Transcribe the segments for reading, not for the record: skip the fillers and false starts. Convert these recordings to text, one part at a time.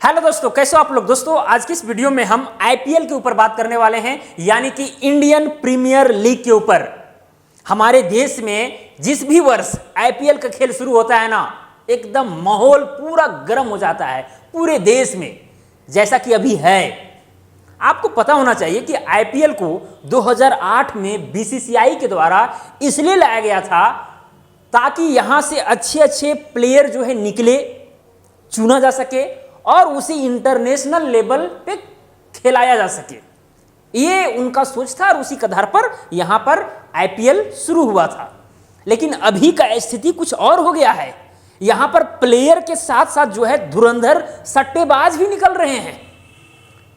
Hello दोस्तों, कैसे हो आप लोग। दोस्तों आज की इस वीडियो में हम आईपीएल के ऊपर बात करने वाले हैं, यानी कि इंडियन प्रीमियर लीग के ऊपर। हमारे देश में जिस भी वर्ष आईपीएल का खेल शुरू होता है ना, एकदम माहौल पूरा गर्म हो जाता है पूरे देश में, जैसा कि अभी है। आपको पता होना चाहिए कि आईपीएल को 2008 में बीसीसीआई के द्वारा इसलिए लाया गया था ताकि यहां से अच्छे अच्छे प्लेयर जो है निकले, चुना जा सके और उसी इंटरनेशनल लेवल पे खिलाया जा सके। ये उनका सोच था और उसी के आधार पर यहां पर आईपीएल शुरू हुआ था। लेकिन अभी का स्थिति कुछ और हो गया है। यहां पर प्लेयर के साथ साथ जो है धुरंधर सट्टेबाज भी निकल रहे हैं।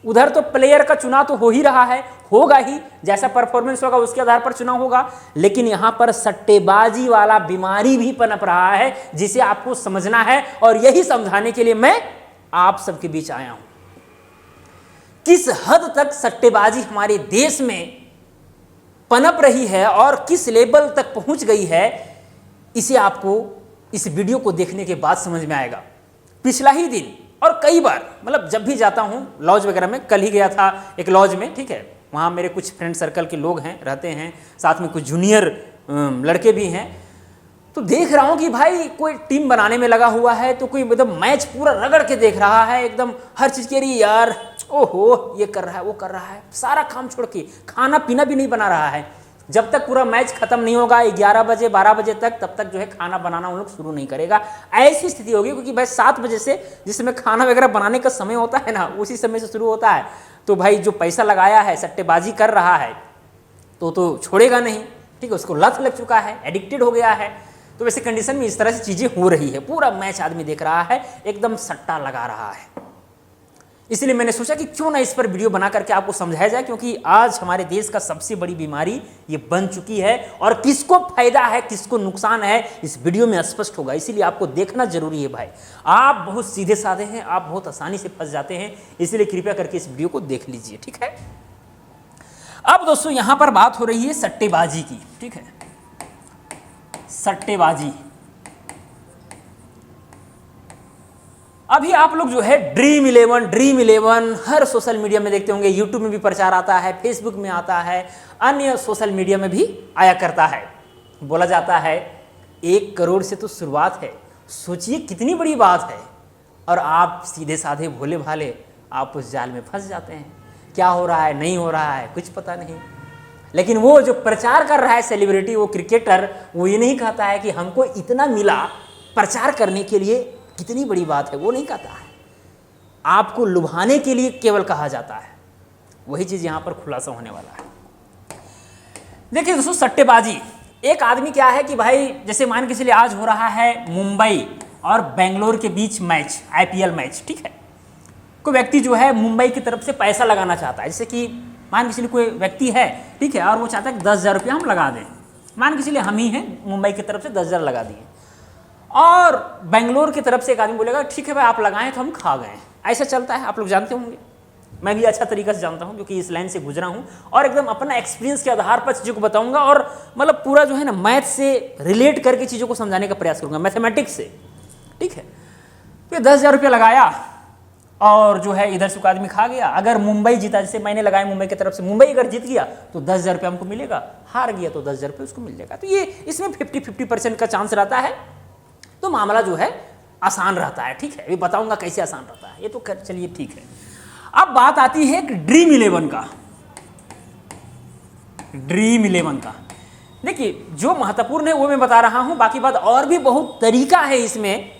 उधर तो प्लेयर का चुनाव तो हो ही रहा है, होगा ही, जैसा परफॉर्मेंस होगा उसके आधार पर चुनाव होगा। लेकिन यहां पर सट्टेबाजी वाला बीमारी भी पनप रहा है, जिसे आपको समझना है। और यही समझाने के लिए मैं आप सबके बीच आया हूं। किस हद तक सट्टेबाजी हमारे देश में पनप रही है और किस लेवल तक पहुंच गई है, इसे आपको इस वीडियो को देखने के बाद समझ में आएगा। पिछला ही दिन और कई बार, मतलब जब भी जाता हूं लॉज वगैरह में, कल ही गया था एक लॉज में, ठीक है, वहां मेरे कुछ फ्रेंड सर्कल के लोग हैं, रहते हैं, साथ में कुछ जूनियर लड़के भी हैं। तो देख रहा हूं कि भाई कोई टीम बनाने में लगा हुआ है, तो कोई मतलब मैच पूरा रगड़ के देख रहा है, एकदम हर चीज के लिए, यार ओहो ये कर रहा है वो कर रहा है, सारा काम छोड़ के खाना पीना भी नहीं बना रहा है। जब तक पूरा मैच खत्म नहीं होगा 11 बजे 12 बजे तक, तब तक जो है खाना बनाना उन लोग शुरू नहीं करेगा। ऐसी स्थिति होगी, क्योंकि भाई 7 बजे से जिस समय खाना वगैरह बनाने का समय होता है ना, उसी समय से शुरू होता है। तो भाई जो पैसा लगाया है, सट्टेबाजी कर रहा है, तो छोड़ेगा नहीं, ठीक है, उसको लत लग चुका है, एडिक्टेड हो गया है। तो वैसे कंडीशन में इस तरह से चीजें हो रही है। पूरा मैच आदमी देख रहा है, एकदम सट्टा लगा रहा है। इसलिए मैंने सोचा कि क्यों ना इस पर वीडियो बना करके आपको समझाया जाए, क्योंकि आज हमारे देश का सबसे बड़ी बीमारी ये बन चुकी है। और किसको फायदा है किसको नुकसान है, इस वीडियो में स्पष्ट होगा। इसीलिए आपको देखना जरूरी है भाई। आप बहुत सीधे साधे हैं, आप बहुत आसानी से फंस जाते हैं, इसलिए कृपया करके इस वीडियो को देख लीजिए, ठीक है। अब दोस्तों यहां पर बात हो रही है सट्टेबाजी की, ठीक है, सट्टेबाजी। अभी आप लोग जो है ड्रीम इलेवन हर सोशल मीडिया में देखते होंगे, यूट्यूब में भी प्रचार आता है, फेसबुक में आता है, अन्य सोशल मीडिया में भी आया करता है। बोला जाता है 1 करोड़ से तो शुरुआत है, सोचिए कितनी बड़ी बात है। और आप सीधे साधे भोले भाले आप उस जाल में फंस जाते हैं। क्या हो रहा है नहीं हो रहा है कुछ पता नहीं। लेकिन वो जो प्रचार कर रहा है सेलिब्रिटी, वो क्रिकेटर, वो ये नहीं कहता है कि हमको इतना मिला प्रचार करने के लिए, कितनी बड़ी बात है, वो नहीं कहता है। आपको लुभाने के लिए केवल कहा जाता है। वही चीज यहां पर खुलासा होने वाला है। देखिए दोस्तों, सट्टेबाजी, एक आदमी क्या है कि भाई जैसे मान के चलिए आज हो रहा है मुंबई और बेंगलोर के बीच मैच, आईपीएल मैच, ठीक है। कोई व्यक्ति जो है मुंबई की तरफ से पैसा लगाना चाहता है, जैसे कि मान के चलिए कोई व्यक्ति है, ठीक है, और वो चाहता है कि 10,000 रुपया हम लगा दें। मान के चलिए हम ही हैं, मुंबई की तरफ से 10,000 लगा दिए, और बेंगलोर की तरफ से एक आदमी बोलेगा ठीक है भाई आप लगाएं तो हम खा गए। ऐसा चलता है, आप लोग जानते होंगे, मैं भी अच्छा तरीका से जानता हूं, क्योंकि इस लाइन से गुजरा हूं और एकदम अपना एक्सपीरियंस के आधार पर चीज़ों को बताऊंगा। और मतलब पूरा जो है ना मैथ से रिलेट करके चीज़ों को समझाने का प्रयास करूंगा, मैथमेटिक्स से, ठीक है। तो 10,000 रुपया लगाया और जो है इधर से कोई आदमी खा गया। अगर मुंबई जीता, जैसे मैंने लगाया मुंबई की तरफ से, मुंबई अगर जीत गया तो 10,000 रुपया हमको मिलेगा, हार गया तो 10,000 रुपये उसको मिल जाएगा। तो ये इसमें 50-50% का चांस रहता है। तो मामला जो है आसान रहता है, ठीक है। अभी बताऊंगा कैसे आसान रहता है, ये तो चलिए ठीक है। अब बात आती है ड्रीम इलेवन का। ड्रीम इलेवन का देखिए, जो महत्वपूर्ण है वो मैं बता रहा हूं, बाकी बात और भी बहुत तरीका है इसमें,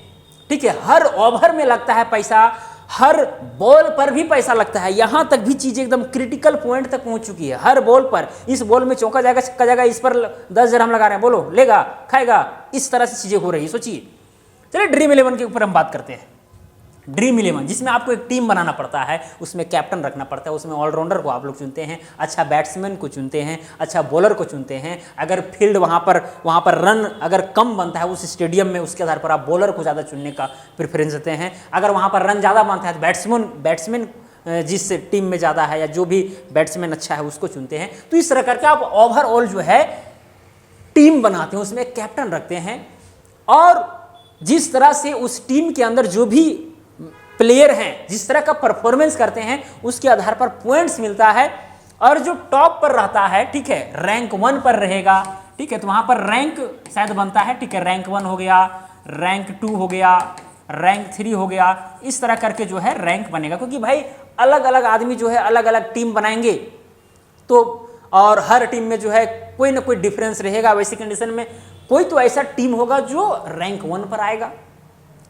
ठीक है। हर ओवर में लगता है पैसा, हर बॉल पर भी पैसा लगता है। यहां तक भी चीजें एकदम क्रिटिकल पॉइंट तक पहुंच चुकी है। हर बॉल पर, इस बॉल में चौका जाएगा छक्का जाएगा, इस पर 10,000 हम लगा रहे हैं, बोलो लेगा खाएगा, इस तरह से चीजें हो रही है। सोचिए, चलिए ड्रीम इलेवन के ऊपर हम बात करते हैं। ड्रीम इलेवन जिसमें आपको एक टीम बनाना पड़ता है, उसमें कैप्टन रखना पड़ता है, उसमें ऑलराउंडर को आप लोग चुनते हैं, अच्छा बैट्समैन को चुनते हैं, अच्छा बॉलर को चुनते हैं। अगर फील्ड वहाँ पर रन अगर कम बनता है उस स्टेडियम में, उसके आधार पर आप बॉलर को ज़्यादा चुनने का प्रेफरेंस देते हैं। अगर वहाँ पर रन ज़्यादा बनता है तो बैट्समैन जिस टीम में ज़्यादा है या जो भी बैट्समैन अच्छा है उसको चुनते हैं। तो इस तरह करके आप ओवरऑल जो है टीम बनाते हैं, उसमें कैप्टन रखते हैं। और जिस तरह से उस टीम के अंदर जो भी प्लेयर हैं, जिस तरह का परफॉर्मेंस करते हैं उसके आधार पर पॉइंट्स मिलता है। और जो टॉप पर रहता है, ठीक है, रैंक 1 पर रहेगा, ठीक है, तो वहां पर रैंक शायद बनता है, ठीक है, रैंक 1 हो गया, रैंक 2 हो गया, रैंक 3 हो गया, इस तरह करके जो है रैंक बनेगा। क्योंकि भाई अलग अलग आदमी जो है अलग अलग टीम बनाएंगे, तो और हर टीम में जो है कोई ना कोई डिफरेंस रहेगा। वैसी कंडीशन में कोई तो ऐसा टीम होगा जो रैंक 1 पर आएगा,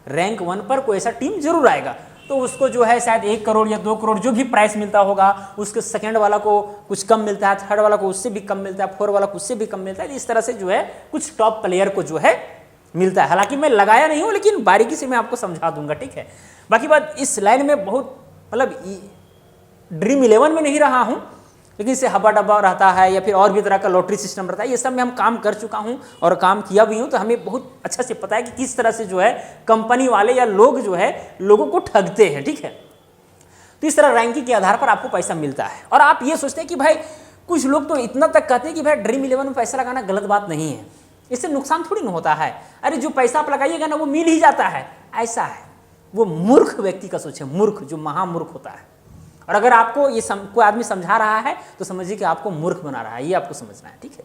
रैंक 1 पर कोई ऐसा टीम जरूर आएगा, तो उसको जो है शायद 1 करोड़ या 2 करोड़ जो भी प्राइस मिलता होगा, उसके सेकंड वाला को कुछ कम मिलता है, थर्ड वाला को उससे भी कम मिलता है, फोर्थ वाला को उससे भी कम मिलता है। इस तरह से जो है कुछ टॉप प्लेयर को जो है मिलता है। हालांकि मैं लगाया नहीं हूं, लेकिन बारीकी से मैं आपको समझा दूंगा, ठीक है। बाकी बात, इस लाइन में बहुत मतलब ड्रीम 11 में नहीं रहा हूं, लेकिन इससे हवा डब्बा रहता है या फिर और भी तरह का लॉटरी सिस्टम रहता है, ये सब में हम काम कर चुका हूं और काम किया भी हूं, तो हमें बहुत अच्छा से पता है कि किस तरह से जो है कंपनी वाले या लोग जो है लोगों को ठगते हैं, ठीक है। तो इस तरह रैंकिंग के आधार पर आपको पैसा मिलता है। और आप ये सोचते हैं कि भाई, कुछ लोग तो इतना तक कहते हैं कि भाई ड्रीम 11 में पैसा लगाना गलत बात नहीं है, इससे नुकसान थोड़ी ना होता है। अरे जो पैसा आप लगाइएगा ना वो मिल ही जाता है, ऐसा है। वो मूर्ख व्यक्ति का सोच है, मूर्ख, जो महामूर्ख होता है। और अगर आपको ये कोई आदमी समझा रहा है तो समझिए कि आपको मूर्ख बना रहा है, ये आपको समझना है, ठीक है।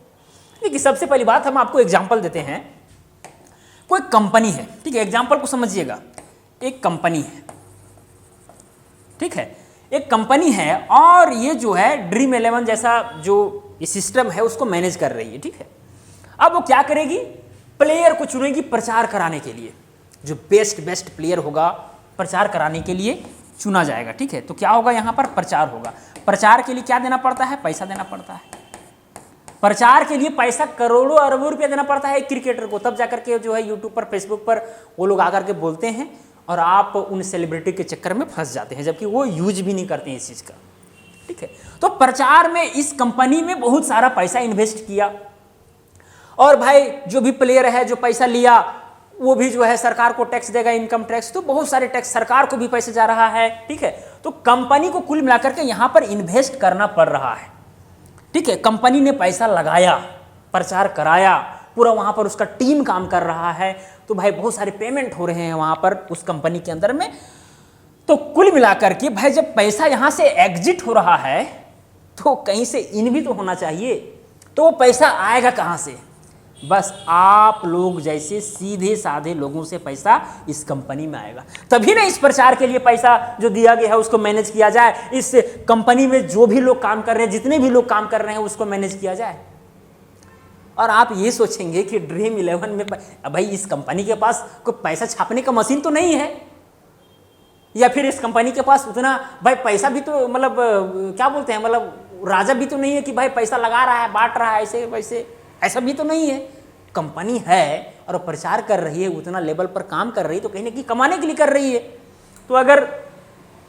देखिए सबसे पहली बात हम आपको एग्जांपल देते हैं। कोई कंपनी है, ठीक है, एग्जांपल को समझिएगा। एक कंपनी है, ठीक है, एक कंपनी है और ये जो है ड्रीम 11 जैसा जो ये सिस्टम है उसको मैनेज कर रही है, ठीक है। अब वो क्या करेगी, प्लेयर को चुनेगी प्रचार कराने के लिए। जो बेस्ट प्लेयर होगा प्रचार कराने के लिए चुना जाएगा, ठीक है। तो क्या होगा, यहाँ पर प्रचार होगा। प्रचार के लिए क्या देना पड़ता है, पैसा देना पड़ता है। प्रचार के लिए पैसा करोड़ों अरबों रुपया देना पड़ता है एक क्रिकेटर को, तब जाकर के जो है यूट्यूब पर, फेसबुक पर वो लोग आकर के बोलते हैं और आप उन सेलिब्रिटी के चक्कर में फंस जाते हैं, जबकि वो यूज भी नहीं करते हैं इस चीज़ का, ठीक है। तो प्रचार में इस कंपनी में बहुत सारा पैसा इन्वेस्ट किया और भाई जो भी प्लेयर है जो पैसा लिया वो भी जो है सरकार को टैक्स देगा, इनकम टैक्स, तो बहुत सारे टैक्स सरकार को भी पैसे जा रहा है, ठीक है। तो कंपनी को कुल मिलाकर के यहाँ पर इन्वेस्ट करना पड़ रहा है, ठीक है। कंपनी ने पैसा लगाया, प्रचार कराया, पूरा वहाँ पर उसका टीम काम कर रहा है, तो भाई बहुत सारे पेमेंट हो रहे हैं वहाँ पर उस कंपनी के अंदर में। तो कुल मिलाकर के भाई जब पैसा यहाँ से एग्जिट हो रहा है तो कहीं से इन भी तो होना चाहिए, तो वो पैसा आएगा कहाँ से, बस आप लोग जैसे सीधे साधे लोगों से पैसा इस कंपनी में आएगा। तभी ना इस प्रचार के लिए पैसा जो दिया गया है उसको मैनेज किया जाए, इस कंपनी में जो भी लोग काम कर रहे हैं, जितने भी लोग काम कर रहे हैं उसको मैनेज किया जाए। और आप ये सोचेंगे कि ड्रीम 11 में भाई इस कंपनी के पास कोई पैसा छापने का मशीन तो नहीं है, या फिर इस कंपनी के पास उतना भाई पैसा भी तो मतलब क्या बोलते हैं, मतलब राजा भी तो नहीं है कि भाई पैसा लगा रहा है, बांट रहा है ऐसे वैसे, ऐसा भी तो नहीं है। कंपनी है और प्रचार कर रही है, उतना लेवल पर काम कर रही है, तो कहीं ना कहीं कमाने के लिए कर रही है। तो अगर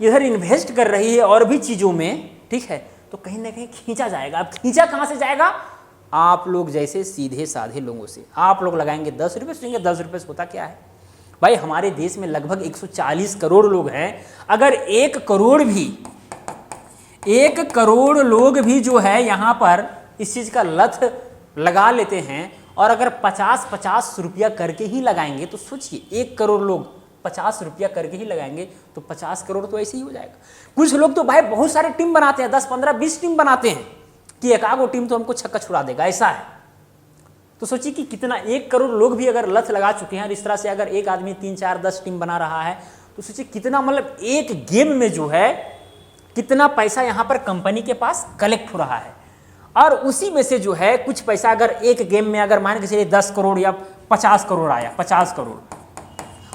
इधर इन्वेस्ट कर रही है और भी चीज़ों में, ठीक है, तो कहीं ना कहीं खींचा जाएगा। अब खींचा कहाँ से जाएगा, आप लोग जैसे सीधे साधे लोगों से। आप लोग लगाएंगे 10 रुपये, सोचेंगे 10 रुपये से होता क्या है भाई। हमारे देश में लगभग 140 करोड़ लोग हैं, अगर 1 करोड़ लोग भी जो है यहाँ पर इस चीज़ का लत लगा लेते हैं और अगर 50-50 रुपया करके ही लगाएंगे, तो सोचिए 1 करोड़ लोग 50 रुपया करके ही लगाएंगे तो 50 करोड़ तो ऐसे ही हो जाएगा। कुछ लोग तो भाई बहुत सारे टीम बनाते हैं, 10, 15, 20 टीम बनाते हैं कि एक आगो टीम तो हमको छक्का छुड़ा देगा, ऐसा है। तो सोचिए कि कितना 1 करोड़ लोग भी अगर लत लगा चुके हैं और इस तरह से अगर एक आदमी 3, 4, 10 टीम बना रहा है, तो सोचिए कितना मतलब एक गेम में जो है कितना पैसा यहाँ पर कंपनी के पास कलेक्ट हो रहा है। और उसी में से जो है कुछ पैसा अगर एक गेम में अगर मान के चलिए 10 करोड़ या 50 करोड़ आया, 50 करोड़,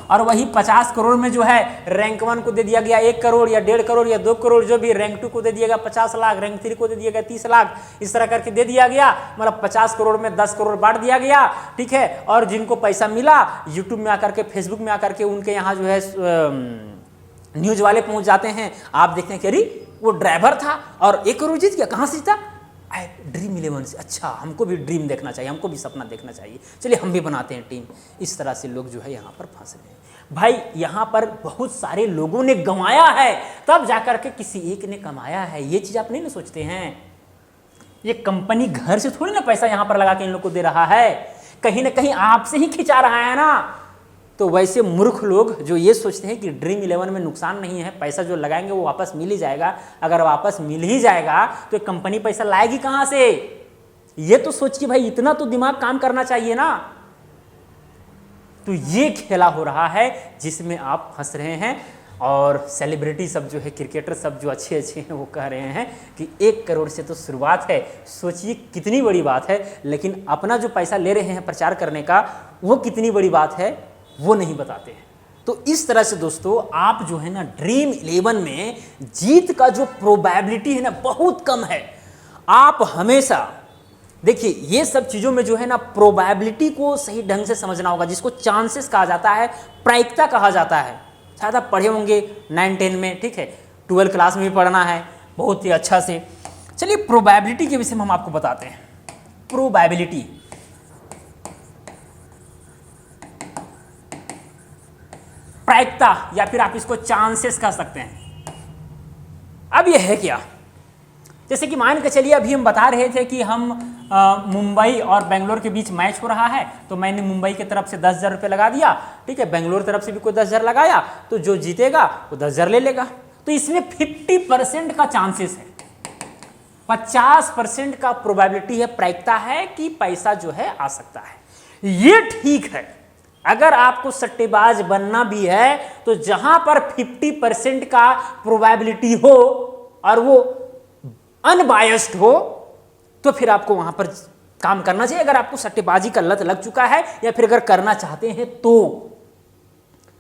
और वही 50 करोड़ में जो है रैंक 1 को दे दिया गया 1 करोड़ या 1.5 करोड़ या 2 करोड़, जो भी रैंक 2 को दे दिया गया 50 लाख, रैंक 3 को दे दिया गया 30 लाख, इस तरह करके दे दिया गया। मतलब 50 करोड़ में 10 करोड़ बांट दिया गया, ठीक है। और जिनको पैसा मिला यूट्यूब में आकर के, फेसबुक में आकर के उनके यहाँ जो है न्यूज वाले पहुंच जाते हैं, आप देखते हैं कि अरे वो ड्राइवर था और 1 करोड़ जीत गया, कहाँ से जीता, ड्रीम 11 से। अच्छा, हमको भी ड्रीम देखना चाहिए, हमको भी सपना देखना चाहिए, चलिए हम भी बनाते हैं टीम। इस तरह से लोग जो है यहाँ पर फंस रहे हैं। भाई यहाँ पर बहुत सारे लोगों ने गंवाया है, तब जाकर के किसी एक ने कमाया है। ये चीज़ आप नहीं ना सोचते हैं। ये कंपनी घर से थोड़ी ना पैसा यहाँ पर लगा के इन लोग को दे रहा है, कहीं ना कहीं आपसे ही खिंचा रहा है ना। तो वैसे मूर्ख लोग जो ये सोचते हैं कि ड्रीम 11 में नुकसान नहीं है, पैसा जो लगाएंगे वो वापस मिल ही जाएगा, अगर वापस मिल ही जाएगा तो कंपनी पैसा लाएगी कहां से? ये तो सोच कि भाई इतना तो दिमाग काम करना चाहिए ना। तो ये खेला हो रहा है जिसमें आप फंस रहे हैं। और सेलिब्रिटी सब जो है, क्रिकेटर सब जो अच्छे अच्छे हैं, वो कह रहे हैं कि 1 करोड़ से तो शुरुआत है, सोचिए कितनी बड़ी बात है। लेकिन अपना जो पैसा ले रहे हैं प्रचार करने का, वो कितनी बड़ी बात है वो नहीं बताते हैं। तो इस तरह से दोस्तों आप जो है ना ड्रीम 11 में जीत का जो प्रोबेबिलिटी है ना बहुत कम है। आप हमेशा देखिए ये सब चीज़ों में जो है ना प्रोबेबिलिटी को सही ढंग से समझना होगा, जिसको चांसेस कहा जाता है, प्रायिकता कहा जाता है। शायद आप पढ़े होंगे 9-10 में, ठीक है, 12 क्लास में भी पढ़ना है बहुत ही अच्छा से। चलिए प्रोबेबिलिटी के विषय में हम आपको बताते हैं। प्रोबेबिलिटी, प्रायिकता, या फिर आप इसको चांसेस कह सकते हैं। अब यह है क्या, जैसे कि मान के चलिए अभी हम बता रहे थे कि हम मुंबई और बेंगलोर के बीच मैच हो रहा है, तो मैंने मुंबई की तरफ से 10,000 रुपये लगा दिया, ठीक है, बेंगलोर तरफ से भी कोई 10,000 लगाया, तो जो जीतेगा वो 10,000 ले लेगा। तो इसमें 50% का चांसेस है, 50% का प्रोबेबिलिटी है, प्रायिकता है कि पैसा जो है आ सकता है। ये ठीक है। अगर आपको सट्टेबाज बनना भी है तो जहां पर 50% का प्रोबेबिलिटी हो और वो अनबायस्ड हो, तो फिर आपको वहां पर काम करना चाहिए। अगर आपको सट्टेबाजी का लत लग चुका है या फिर अगर करना चाहते हैं तो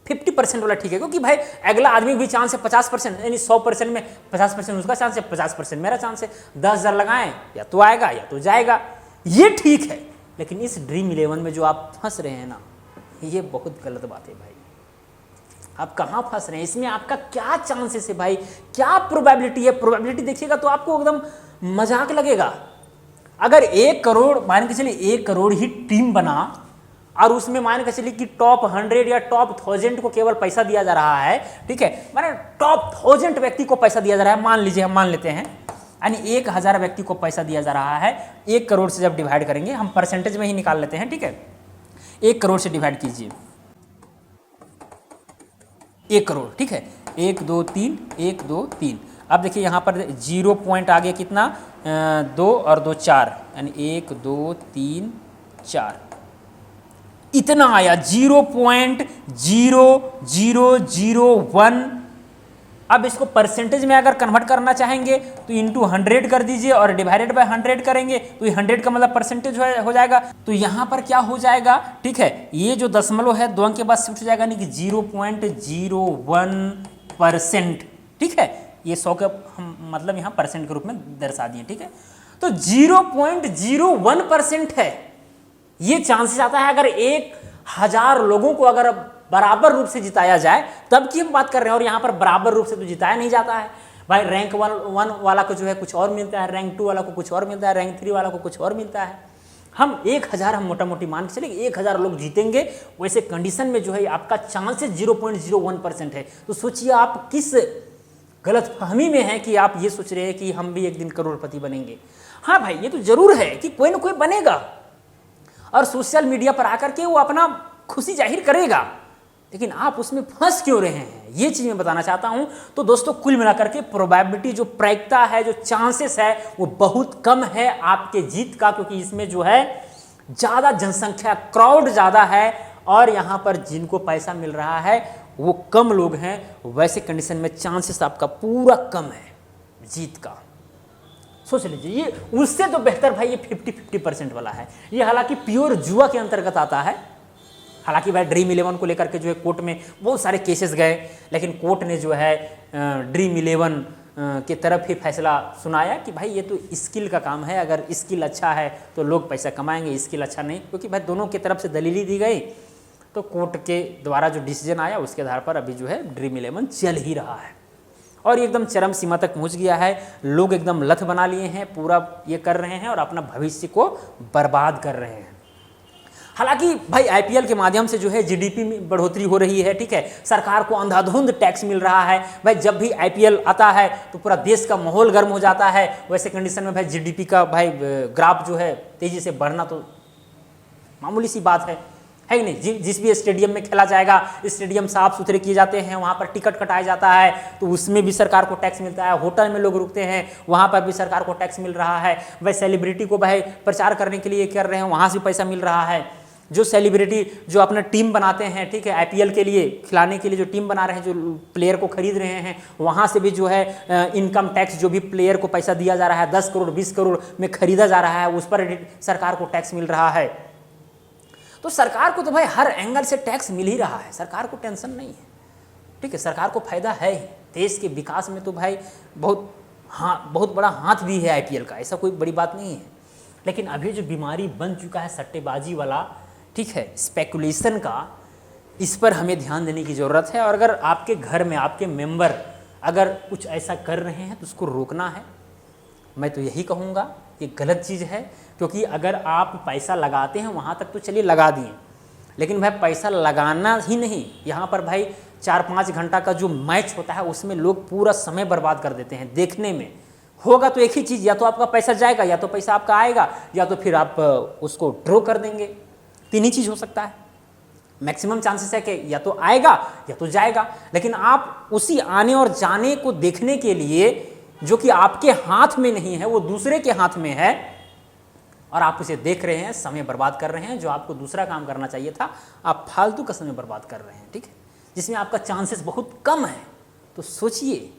50% वाला ठीक है, क्योंकि भाई अगला आदमी भी चांस है 50%, यानी 100% में 50% उसका चांस है, 50% मेरा चांस है। 10,000 लगाएं, या तो आएगा या तो जाएगा, ये ठीक है। लेकिन इस ड्रीम 11 में जो आप फंस रहे हैं ना, ये बहुत गलत बात है भाई। आप कहां फंस रहे हैं, इसमें आपका क्या चांसेस है भाई, क्या प्रोबेबिलिटी है? प्रोबेबिलिटी देखिएगा तो आपको एकदम मजाक लगेगा। अगर 1 करोड़ मान के चलिए 1 करोड़ ही टीम बना और उसमें मान के चलिए कि टॉप 100 या टॉप 1000 को केवल पैसा दिया जा रहा है, ठीक है, माने टॉप 1000 व्यक्ति को पैसा दिया जा रहा है, मान लीजिए, हम मान लेते हैं, यानी 1000 व्यक्ति को पैसा दिया जा रहा है। 1 करोड़ से जब डिवाइड करेंगे, हम परसेंटेज में ही निकाल लेते हैं, ठीक है, 1 करोड़ से डिवाइड कीजिए, 1 करोड़, ठीक है, 1 2 3 1 2 3। अब देखिए यहाँ पर 0 पॉइंट आ गया कितना, 2 और 2 4, यानी 1 2 3 4, इतना आया 0.0001। अब इसको परसेंटेज में अगर कन्वर्ट करना चाहेंगे तो इंटू 100 कर दीजिए और डिवाइडेड बाय 100 करेंगे तो ये 100 का मतलब परसेंटेज हो जाएगा। तो यहाँ पर क्या हो जाएगा, ठीक है, ये जो दशमलव है 2 अंक के बाद शिफ्ट हो जाएगा, यानी कि 0.01%, ठीक है, ये 100 का हम मतलब यहाँ परसेंट के रूप में दर्शा दिए, ठीक है। तो 0.01% है, ये चांसेस आता है। अगर 1000 लोगों को अगर बराबर रूप से जिताया जाए तब की हम बात कर रहे हैं, और यहाँ पर बराबर रूप से तो जिताया नहीं जाता है भाई। रैंक 1 वाला को जो है कुछ और मिलता है, रैंक 2 वाला को कुछ और मिलता है, रैंक 3 वाला को कुछ और मिलता है। हम 1000 हम मोटा मोटी मान के चलेंगे 1000 लोग जीतेंगे, वैसे कंडीशन में जो है आपका चांसेस 0.01% है। तो सोचिए आप किस गलतफहमी में है कि आप ये सोच रहे हैं कि हम भी एक दिन करोड़पति बनेंगे। हाँ भाई, ये तो जरूर है कि कोई ना कोई बनेगा और सोशल मीडिया पर आकर के वो अपना खुशी जाहिर करेगा, लेकिन आप उसमें फंस क्यों रहे हैं, ये चीज मैं बताना चाहता हूं। तो दोस्तों कुल मिलाकर के प्रोबेबिलिटी, जो प्रायिकता है, जो चांसेस है, वो बहुत कम है आपके जीत का, क्योंकि इसमें जो है ज्यादा जनसंख्या, क्राउड ज्यादा है और यहां पर जिनको पैसा मिल रहा है वो कम लोग हैं। वैसे कंडीशन में चांसेस आपका पूरा कम है जीत का। सोच लीजिए, ये उससे तो बेहतर भाई ये 50-50% वाला है। ये हालांकि प्योर जुआ के अंतर्गत आता है। हालांकि भाई ड्रीम 11 को लेकर के जो है कोर्ट में बहुत सारे केसेस गए, लेकिन कोर्ट ने जो है ड्रीम 11 के तरफ ही फैसला सुनाया कि भाई ये तो स्किल का काम है, अगर स्किल अच्छा है तो लोग पैसा कमाएंगे, स्किल अच्छा नहीं, क्योंकि भाई दोनों की तरफ से दलीली दी गई। तो कोर्ट के द्वारा जो डिसीजन आया उसके आधार पर अभी जो है ड्रीम 11 चल ही रहा है और एकदम चरम सीमा तक पहुंच गया है। लोग एकदम लत बना लिए हैं, पूरा ये कर रहे हैं और अपना भविष्य को बर्बाद कर रहे हैं। हालांकि भाई आईपीएल के माध्यम से जो है जीडीपी में बढ़ोतरी हो रही है, ठीक है, सरकार को अंधाधुंध टैक्स मिल रहा है। भाई जब भी आईपीएल आता है तो पूरा देश का माहौल गर्म हो जाता है। वैसे कंडीशन में भाई जीडीपी का भाई ग्राफ जो है तेजी से बढ़ना तो मामूली सी बात है। है कि नहीं। जिस भी स्टेडियम में खेला जाएगा, स्टेडियम साफ सुथरे किए जाते हैं, वहाँ पर टिकट कटाया जाता है तो उसमें भी सरकार को टैक्स मिलता है। होटल में लोग रुकते हैं, वहाँ पर भी सरकार को टैक्स मिल रहा है। भाई सेलिब्रिटी को भाई प्रचार करने के लिए कर रहे हैं, वहाँ से पैसा मिल रहा है। जो सेलिब्रिटी जो अपना टीम बनाते हैं, ठीक है, आईपीएल के लिए खिलाने के लिए जो टीम बना रहे हैं, जो प्लेयर को खरीद रहे हैं, वहाँ से भी जो है इनकम टैक्स, जो भी प्लेयर को पैसा दिया जा रहा है 10 करोड़ 20 करोड़ में खरीदा जा रहा है, उस पर सरकार को टैक्स मिल रहा है। तो सरकार को तो भाई हर एंगल से टैक्स मिल ही रहा है, सरकार को टेंशन नहीं है, ठीक है, सरकार को फायदा है ही। देश के विकास में तो भाई बहुत बड़ा हाथ भी है आईपीएल का, ऐसा कोई बड़ी बात नहीं है। लेकिन अभी जो बीमारी बन चुका है सट्टेबाजी वाला, ठीक है, स्पेकुलेशन का, इस पर हमें ध्यान देने की ज़रूरत है। और अगर आपके घर में आपके मेंबर अगर कुछ ऐसा कर रहे हैं तो उसको रोकना है। मैं तो यही कहूँगा कि गलत चीज़ है, क्योंकि अगर आप पैसा लगाते हैं वहाँ तक तो चलिए लगा दिए, लेकिन भाई पैसा लगाना ही नहीं, यहाँ पर भाई 4-5 घंटा का जो मैच होता है उसमें लोग पूरा समय बर्बाद कर देते हैं देखने में। होगा तो एक ही चीज़, या तो आपका पैसा जाएगा, या तो पैसा आपका आएगा, या तो फिर आप उसको ड्रॉ कर देंगे। 3 ही चीज़ हो सकता है। मैक्सिमम चांसेस है कि या तो आएगा या तो जाएगा। लेकिन आप उसी आने और जाने को देखने के लिए, जो कि आपके हाथ में नहीं है, वो दूसरे के हाथ में है, और आप उसे देख रहे हैं, समय बर्बाद कर रहे हैं। जो आपको दूसरा काम करना चाहिए था, आप फालतू का समय बर्बाद कर रहे हैं, ठीक है, जिसमें आपका चांसेस बहुत कम है। तो सोचिए,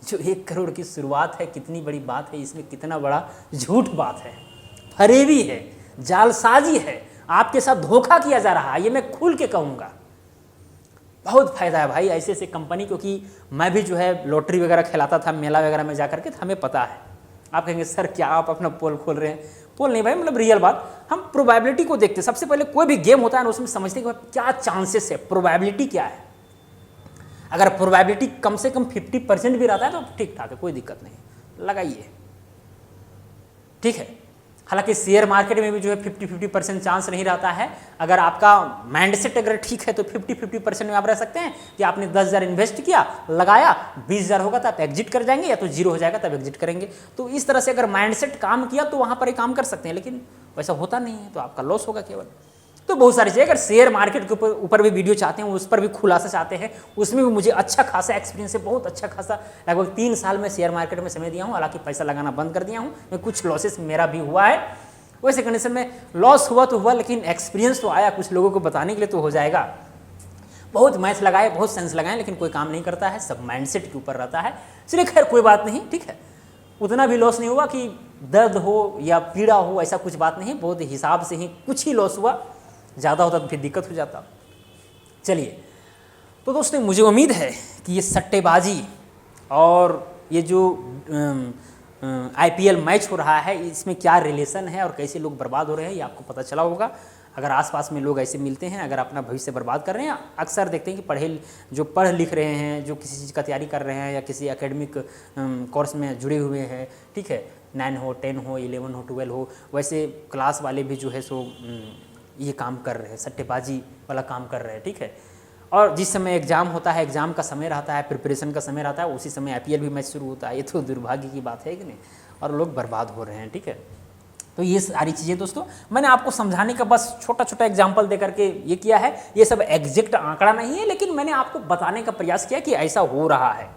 जो 1 करोड़ की शुरुआत है, कितनी बड़ी बात है, इसमें कितना बड़ा झूठ बात है, फरेबी है, जालसाजी है, आपके साथ धोखा किया जा रहा है। ये मैं खुल के कहूँगा। बहुत फायदा है भाई ऐसे कंपनी, क्योंकि मैं भी जो है लॉटरी वगैरह खिलाता था मेला वगैरह में जा करके, तो हमें पता है। आप कहेंगे सर क्या आप अपना पोल खोल रहे हैं? पोल नहीं भाई, मतलब रियल बात। हम प्रोबेबिलिटी को देखते हैं। सबसे पहले कोई भी गेम होता है ना, उसमें समझते हैं कि क्या चांसेस है, प्रोबेबिलिटी क्या है। अगर प्रोबेबिलिटी कम से कम 50% भी रहता है तो ठीक ठाक है, कोई दिक्कत नहीं, लगाइए, ठीक है। हालांकि शेयर मार्केट में भी जो है 50-50% चांस नहीं रहता है। अगर आपका माइंडसेट अगर ठीक है तो 50-50% में आप रह सकते हैं कि आपने 10,000 इन्वेस्ट किया, लगाया, 20,000 होगा तो आप एग्जिट कर जाएंगे, या तो 0 हो जाएगा तब एग्जिट करेंगे। तो इस तरह से अगर माइंडसेट काम किया तो वहाँ पर ही काम कर सकते हैं, लेकिन वैसा होता नहीं है तो आपका लॉस होगा केवल। तो बहुत सारी चीज़ें, अगर शेयर मार्केट के ऊपर भी वीडियो चाहते हैं, उस पर भी खुलासा चाहते हैं, उसमें भी मुझे अच्छा खासा एक्सपीरियंस है, बहुत अच्छा खासा। लगभग 3 साल में शेयर मार्केट में समय दिया हूँ। हालांकि पैसा लगाना बंद कर दिया हूँ, मैं कुछ लॉसेस मेरा भी हुआ है। वैसे कंडीशन में लॉस हुआ तो हुआ, लेकिन एक्सपीरियंस तो आया, कुछ लोगों को बताने के लिए तो हो जाएगा। बहुत मैथ लगाए, बहुत सेंस लगाए, लेकिन कोई काम नहीं करता है, सब माइंडसेट के ऊपर रहता है। चलिए खैर कोई बात नहीं, ठीक है। उतना भी लॉस नहीं हुआ कि दर्द हो या पीड़ा हो, ऐसा कुछ बात नहीं, बहुत हिसाब से ही कुछ ही लॉस हुआ। ज़्यादा होता तो फिर दिक्कत हो जाता। चलिए, तो दोस्तों मुझे उम्मीद है कि ये सट्टेबाजी और ये जो आईपीएल मैच हो रहा है, इसमें क्या रिलेशन है और कैसे लोग बर्बाद हो रहे हैं, ये आपको पता चला होगा। अगर आसपास में लोग ऐसे मिलते हैं, अगर अपना भविष्य बर्बाद कर रहे हैं, अक्सर देखते हैं कि पढ़ लिख रहे हैं, जो किसी चीज़ का तैयारी कर रहे हैं या किसी एकेडमिक कोर्स में जुड़े हुए हैं, ठीक है, 9 हो, 10 हो, 11 हो, 12 हो, वैसे क्लास वाले भी जो है सो ये काम कर रहे हैं, सट्टेबाजी वाला काम कर रहे हैं, ठीक है। और जिस समय एग्ज़ाम होता है, एग्ज़ाम का समय रहता है, प्रिपरेशन का समय रहता है, उसी समय आईपीएल भी मैच शुरू होता है। ये तो दुर्भाग्य की बात है कि नहीं, और लोग बर्बाद हो रहे हैं, ठीक है। तो ये सारी चीज़ें दोस्तों मैंने आपको समझाने का बस छोटा छोटा एग्जाम्पल दे करके ये किया है। ये सब एग्जैक्ट आंकड़ा नहीं है, लेकिन मैंने आपको बताने का प्रयास किया कि ऐसा हो रहा है।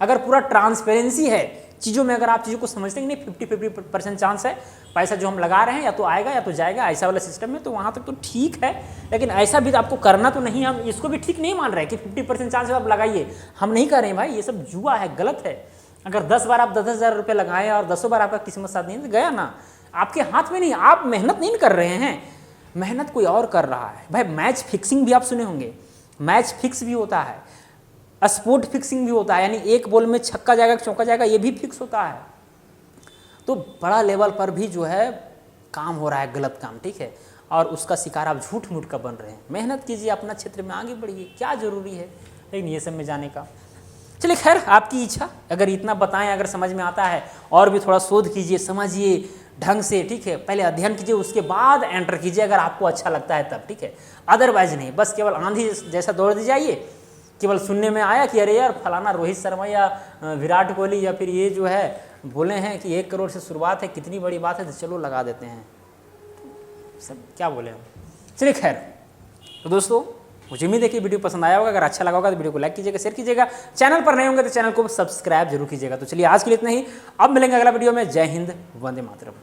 अगर पूरा ट्रांसपेरेंसी है चीज़ों में, अगर आप चीज़ों को समझते हैं कि नहीं 50-50% चांस है, पैसा जो हम लगा रहे हैं या तो आएगा या तो जाएगा, ऐसा वाला सिस्टम में, तो वहाँ तक तो ठीक है। लेकिन ऐसा भी आपको करना तो नहीं, हम इसको भी ठीक नहीं मान रहे कि 50% चांस है आप लगाइए, हम नहीं कर रहे हैं भाई, ये सब जुआ है, गलत है। अगर 10 बार आप 10,000 रुपये लगाएं और 10 बार आपका किस्मत साथ नहीं गया ना, आपके हाथ में नहीं, आप मेहनत नहीं कर रहे हैं, मेहनत कोई और कर रहा है। भाई मैच फिक्सिंग भी आप सुने होंगे, मैच फिक्स भी होता है, स्पोर्ट फिक्सिंग भी होता है, यानी एक बॉल में छक्का जाएगा चौका जाएगा, ये भी फिक्स होता है। तो बड़ा लेवल पर भी जो है काम हो रहा है, गलत काम, ठीक है, और उसका शिकार आप झूठ मूठ का बन रहे हैं। मेहनत कीजिए, अपना क्षेत्र में आगे बढ़िए, क्या जरूरी है लेकिन ये सब में जाने का। चलिए खैर, आपकी इच्छा, अगर इतना बताएं, अगर समझ में आता है, और भी थोड़ा शोध कीजिए, समझिए ढंग से, ठीक है, पहले अध्ययन कीजिए, उसके बाद एंटर कीजिए, अगर आपको अच्छा लगता है तब, ठीक है, अदरवाइज नहीं। बस केवल आंधी जैसा दौड़ दी जाइए, केवल सुनने में आया कि अरे यार फलाना रोहित शर्मा या विराट कोहली या फिर ये जो है बोले हैं कि 1 करोड़ से शुरुआत है, कितनी बड़ी बात है, तो चलो लगा देते हैं, सब क्या बोले हम। चलिए खैर, तो दोस्तों मुझे उम्मीद है कि वीडियो पसंद आया होगा। अगर अच्छा लगा होगा तो वीडियो को लाइक कीजिएगा, शेयर कीजिएगा। चैनल पर नए होंगे तो चैनल को सब्सक्राइब जरूर कीजिएगा। तो चलिए आज के लिए इतना ही, अब मिलेंगे अगला वीडियो में। जय हिंद, वंदे मातरम।